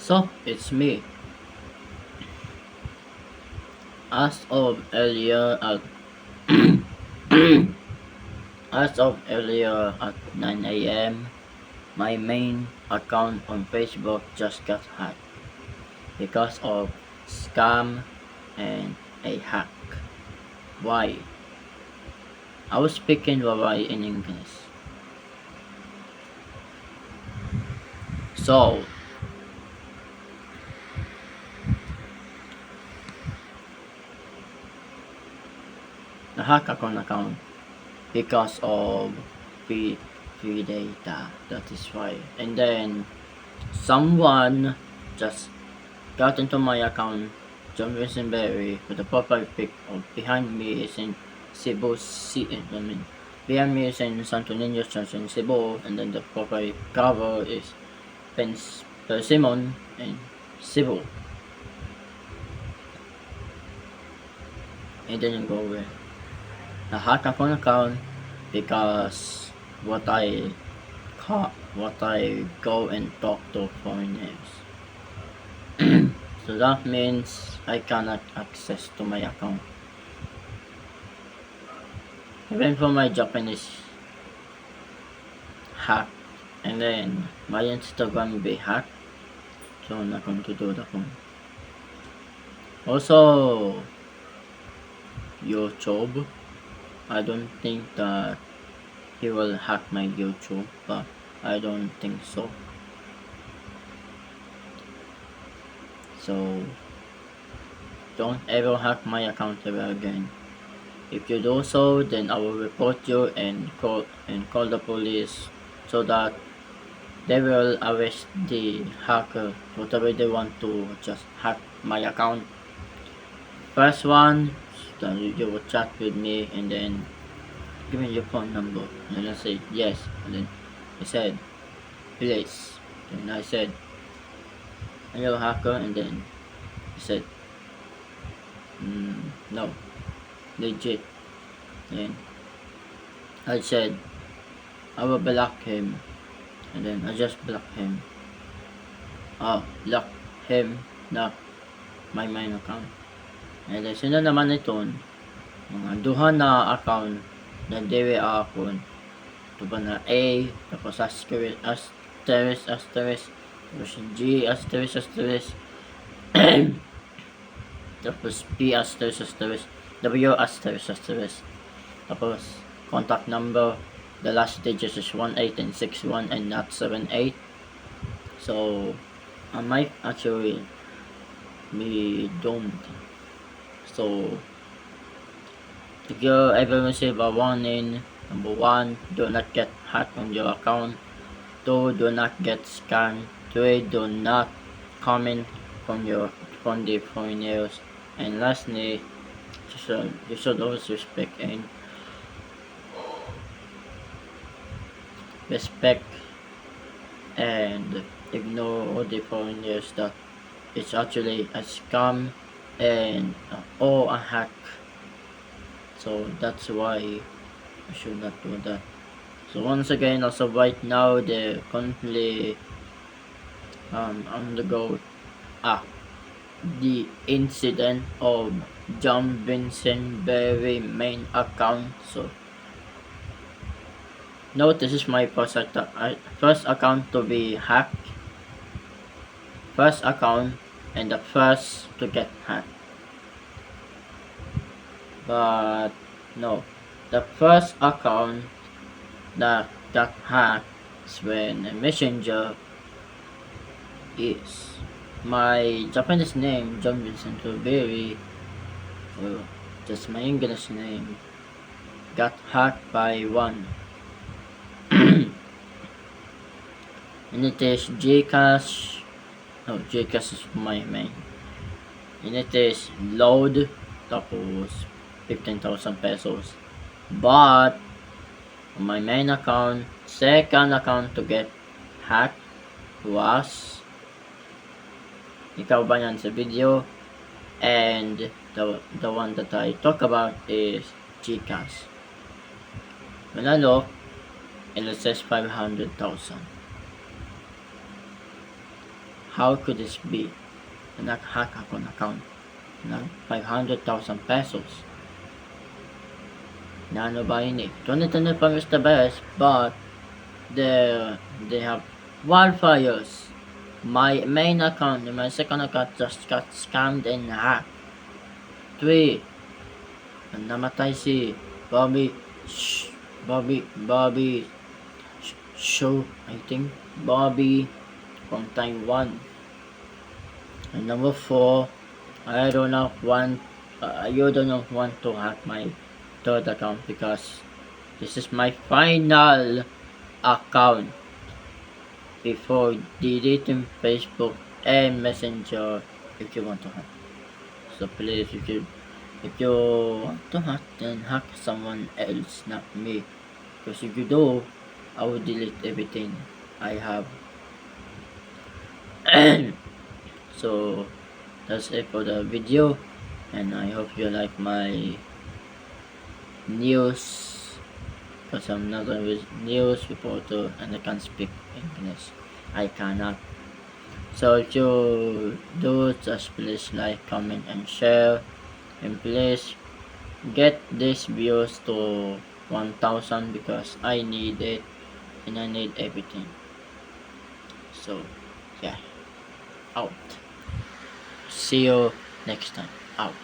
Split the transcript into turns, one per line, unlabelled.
So it's me. As of earlier at as of earlier at 9 a.m., my main account on Facebook just got hacked because of scam and a hack. Why? I was speaking Waray in English. So the hack account because of free free data. That is why. And then someone just got into my account, John Wilsonberry, with a profile pic of behind me is in Cebu behind me is in Santo Niño Church in Cebu, and then the profile cover is Persimmon in Cebu. It didn't go well. I hacked account because what I go and talk to foreigners. So that means I cannot access to my account. Even for my Japanese hack, and then my Instagram be hacked, so I'm not going to do that one. Also, YouTube, I don't think that he will hack my YouTube, but I don't think so. So don't ever hack my account ever again. If you do so, then I will report you and call the police so that they will arrest the hacker, whatever they want to just hack my account. First one, then you will chat with me and then give me your phone number. And I say yes, and then he said please. And I said hello hacker, and then he said no, legit. And I said I will block him, and then I just blocked him. Block him, not my main account. And then sino naman ito, mga duha na account na diri akon. Ito ba na A, tapos asterisk, tapos G, asterisk, tapos P, asterisk, W, asterisk, tapos contact number, the last digits is 18 and 61 and not 78. So I might actually be doomed. So if you ever receive a warning, number 1, do not get hacked on your account. 2, do not get scammed. 3, do not comment from the foreigners. And lastly, you should always respect and ignore all the foreigners that it's actually a scam and or a hack. So that's why I should not do that. So once again, also right now they're currently undergo the incident of John Vincent Berry main account. So note, this is my first account to be hacked, first account and the first to get hacked. But no, the first account that got hacked is when a messenger is my Japanese name, John Vincent Berry, or just my English name, got hacked by one. And it is Gcash. No, Gcash is my main. And it is load, tapos 15,000 pesos. But on my main account, second account to get hacked was ikaw ba yan sa video, and the one that I talk about is Gcash. When I look, and it says 500,000. how could this be? Nag-hack ako ng account ng 500,000 pesos. Na ano ba yun eh? 2025 is the best, but they have wildfires. My main account and my second account just got scammed and hacked. 3. Namatay si Bobby Show, I think. Bobby from Taiwan. And number 4, you do not want to hack my third account because this is my final account before deleting Facebook and Messenger if you want to hack. So please, if you want to hack, then hack someone else, not me. Because if you do, I will delete everything I have. So that's it for the video, and I hope you like my news, because I'm not a news reporter and I can't speak English. I cannot. So if you do, just please like, comment, and share, and please get these views to 1,000 because I need it and I need everything. So yeah, out. See you next time. Out.